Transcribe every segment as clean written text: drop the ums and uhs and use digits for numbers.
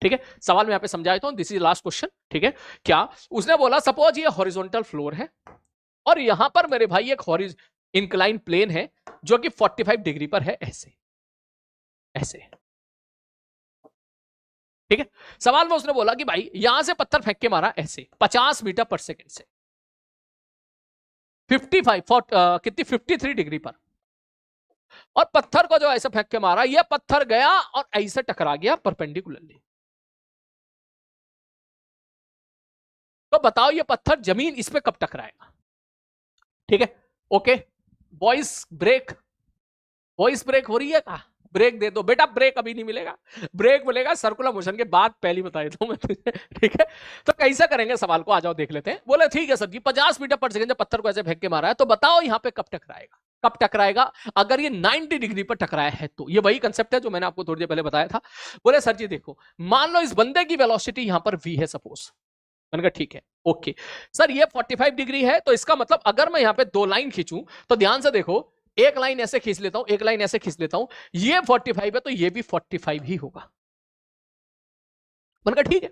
ठीक है, सवाल में यहां पे समझाया हूं, दिस इज लास्ट क्वेश्चन। ठीक है, क्या उसने बोला सपोज ये हॉरिजॉन्टल फ्लोर है और यहां पर मेरे भाई एक इंक्लाइन प्लेन है जो कि 45 डिग्री पर है, ऐसे ऐसे। ठीक है, सवाल में उसने बोला कि भाई यहां से पत्थर फेंक के मारा ऐसे 50 मीटर पर सेकंड से कितनी 53 डिग्री पर, और पत्थर को जो ऐसे फेंक के मारा, यह पत्थर गया और ऐसे टकरा गया परपेंडिकुलरली। तो बताओ ये पत्थर जमीन इस पे कब टकराएगा? ठीक है, ओके, वॉइस ब्रेक हो रही है का? ब्रेक दे दो बेटा, ब्रेक अभी नहीं मिलेगा, ब्रेक मिलेगा सर्कुलर मोशन के बाद, पहली बताई तो मैं तुझे। ठीक है, तो कैसे करेंगे सवाल को, आ जाओ देख लेते हैं। बोले ठीक है सर जी, 50 मीटर पर सेकंड जब पत्थर को ऐसे फेंक के मारा है, तो बताओ यहां पे कब टकराएगा? कब टकराएगा? अगर ये 90 डिग्री पर टकराया है तो। ये वही कंसेप्ट है जो मैंने आपको थोड़ी देर पहले बताया था। बोले सर जी देखो, मान लो इस बंदे की वेलोसिटी यहां पर v है सपोज। मैंने कहा ठीक है, ओके सर, ये 45 डिग्री है, तो इसका मतलब अगर मैं यहां पे दो लाइन खींचूं, तो ध्यान से देखो, एक लाइन ऐसे खींच लेता हूं, एक लाइन ऐसे खींच लेता हूं, ये 45 है तो ये भी 45 ही होगा। मैंने कहा ठीक है,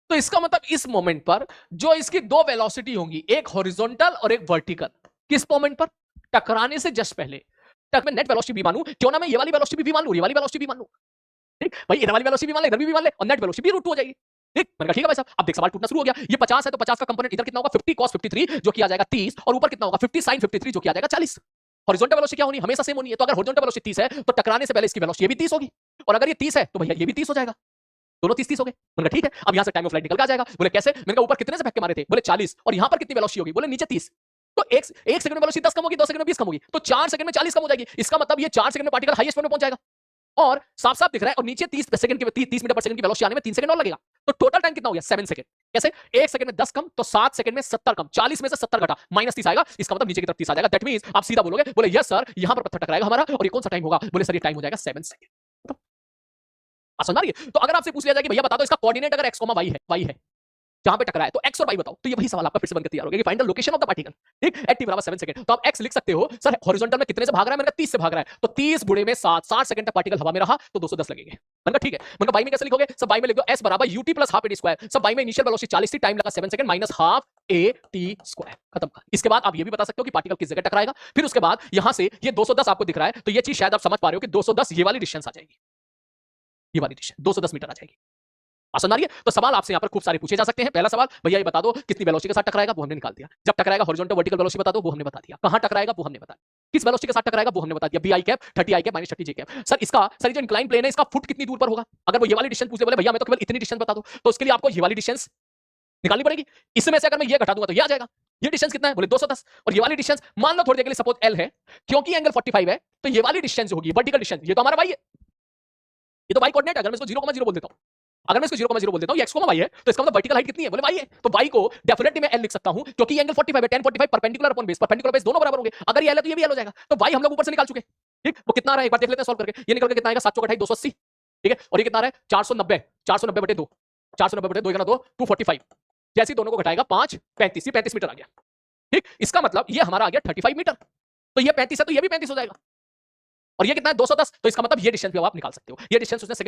तो इसका मतलब इस मोमेंट पर जो इसकी दो वेलोसिटी होंगी, एक हॉरिजॉन्टल और एक वर्टिकल, किस मोमेंट पर? टकराने से जस्ट पहले। तक मैं नेट वेलोसिटी भी मानूं, क्यों ना मैं ये वाली वेलोसिटी भी मान लूं, ये वाली वेलोसिटी भी मान लूं। ठीक भाई, इधर वाली वेलोसिटी भी मान ले, इधर भी मान ले, और नेट वेलोसिटी भी √2 हो जाएगी। ठीक, मैंने कहा ठीक है भाई साहब। अब देख सवाल टूटना शुरू हो गया। ये 50 है तो 50 का कंपोनेंट इधर कितना होगा? 50 cos 53 जो किया जाएगा 30, और ऊपर कितना होगा? 50 sin 53 जो किया जाएगा 40। हॉरिजॉन्टल वेलोसिटी क्या होनी? हमेशा सेम होनी है। तो अगर हॉरिजॉन्टल वेलोसिटी 30 है तो टकराने से पहले इसकी वेलोसिटी भी 30 होगी, और अगर ये 30 है तो भैया ये भी 30 हो जाएगा, दोनों 30 हो गए। मैंने कहा ठीक है, अब यहां से टाइम ऑफ फ्लाइट निकल के आ जाएगा। बोले कैसे? मैंने कहा ऊपर कितने से फेंक के मारे थे? बोले 40, और यहां पर कितनी वेलोसिटी होगी? बोले नीचे 30। तो एक सेकंड में वेलोसिटी 10 कम होगी, 2 सेकंड में 20 कम होगी, तो 4 सेकंड में 40 कम हो जाएगी। इसका मतलब ये 4 सेकंड में पार्टिकल हाईएस्ट पॉइंट में पहुंच जाएगा, और साफ साफ दिख रहा है, और नीचे 30 सेकंड की 30 मीटर पर सेकंड की वेलोसिटी आने में 3 सेकंड और लगेगा। तो टोटल टाइम कितना हो गया? 7 सेकंड। कैसे? 1 सेकंड में 10 कम, तो 7 सेकंड में 70 कम, 40 में से 70 घटा, -30 आएगा। इसका मतलब नीचे की तरफ 30 आ जाएगा। दैट मींस आप सीधा बोलोगे, बोले यस सर, यहां पर पत्थर टकराएगा हमारा, और ये कौन सा टाइम होगा? बोले सर ये टाइम हो जाएगा 7 सेकंड। समझ आ रही है? तो अगर आपसे पूछ लिया जाए कि भैया बता दो इसका कोऑर्डिनेट अगर x, y है, जहां पे टकराया, तो x और y बताओ, तो ये वही सवाल आपका फिर से बनकर तैयार हो गया कि find the location of the particle. ठीक, at t बराबर 7 सेकंड। तो आप x लिख सकते हो, सर हॉरिजॉन्टल में कितने से भाग रहा है? मैंने कहा 30 से भाग रहा है, तो 30 गुणे में 7, 60 सेकंड तक पार्टिकल हवा में रहा, तो 210 लगेंगे। मैंने कहा ठीक है। मैंने कहा y में कैसे लिखोगे? सब y में लिख दो s बराबर ut plus half a t square. सब y में इनिशियल वेलोसिटी 40 थी, टाइम लगा 7 second, minus half a t square, खत्म। इसके बाद आप ये भी बता सकते हो कि पार्टिकल किस जगह टकराएगा। फिर उसके बाद यहां से ये 210 आपको दिख रहा है, तो ये चीज शायद आप समझ पा रहे हो कि 210 ये वाली डिस्टेंस आ जाएगी, ये वाली डिस्टेंस 210 मीटर आ जाएगी। समझ आ रही है? तो सवाल आपसे यहां पर खूब सारे पूछे जा सकते हैं। पहला सवाल, भैया ये बता दो कितनी वेलोसिटी के साथ टकराएगा, वो हमने निकाल दिया। जब टकराएगा हॉरिजॉन्टल वर्टिकल वेलोसिटी बता दो, वो हमने बता दिया। कहां टकराएगा वो हमने बता दिया। किस वेलोसिटी के साथ टकराएगा वो हमने बता दिया। bi cap 30 i cap minus 30 j cap. Sir इसका, सर जो इंक्लाइन प्लेन है इसका फुट कितनी दूर पर होगा? अगर वो ये वाली डिस्टेंस पूछ ले, बोले भैया मैं तो केवल इतनी डिस्टेंस बता दो, तो उसके लिए आपको ये वाली डिस्टेंस निकालनी पड़ेगी। इसमें से अगर मैं ये घटा दूंगा तो ये आ जाएगा। ये डिस्टेंस कितना है? बोले 210, और ये वाली डिस्टेंस मान लो थोड़ी देर के लिए सपोज l है, क्योंकि एंगल 45 है, तो ये वाली डिस्टेंस होगी वर्टिकल डिस्टेंस, ये तो हमारा y है, ये तो y कोऑर्डिनेट। अगर मैं इसको 0,0 बोल देता हूं, अगर मैं इसको 0,0 बोल देता हूं, ये x, y है, तो इसका मतलब वर्टिकल हाइट कितनी है? बोले y है, तो y को डेफिनेटली मैं l लिख सकता हूं, क्योंकि एंगल 45 है, tan 45 perpendicular upon base, perpendicular base दोनों बराबर होंगे। अगर ये l है तो ये भी l हो जाएगा, तो y हम लोग ऊपर से निकाल चुके। ठीक, वो कितना आ रहा है एक बार देख लेते हैं सॉल्व करके। ये निकल के कितना आएगा? 7 चौक 28 280। ठीक है, और ये कितना आ रहा है? 490, 490/2, 490/2 2 245। जैसे दोनों को घटाएगा 5 35, 35 मीटर आ गया। ठीक, इसका मतलब ये हमारा आ गया 35 मीटर, तो ये 35 है तो ये भी 35 हो जाएगा, और ये कितना है? 210, तो इसका मतलब ये डिस्टेंस भी आप निकाल सकते हो। ये डिस्टेंस उसने सेकंड